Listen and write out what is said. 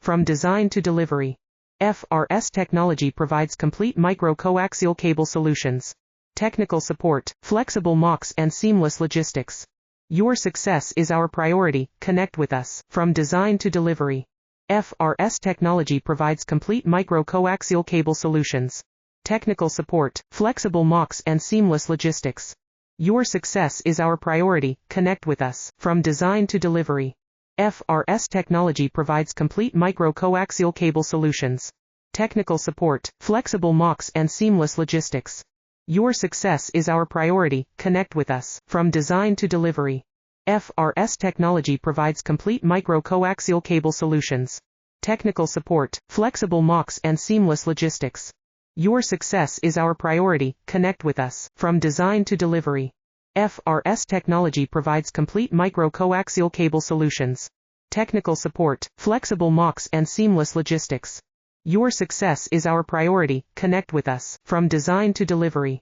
From design to delivery. FRS Technology provides complete micro-coaxial cable solutions. Technical support, flexible MOX and seamless logistics. Your success is our priority. Connect with us. From design to delivery. FRS Technology provides complete micro-coaxial cable solutions. Technical support, flexible MOX and seamless logistics. Your success is our priority. Connect with us. From design to delivery. FRS Technology provides complete micro-coaxial cable solutions. Technical support, flexible MOX and seamless logistics. Your success is our priority. Connect with us. From design to delivery. FRS Technology provides complete micro-coaxial cable solutions. Technical support, flexible MOX and seamless logistics. Your success is our priority. Connect with us. From design to delivery. FRS Technology provides complete micro-coaxial cable solutions. Technical support, flexible MOX and seamless logistics. Your success is our priority. Connect with us. From design to delivery.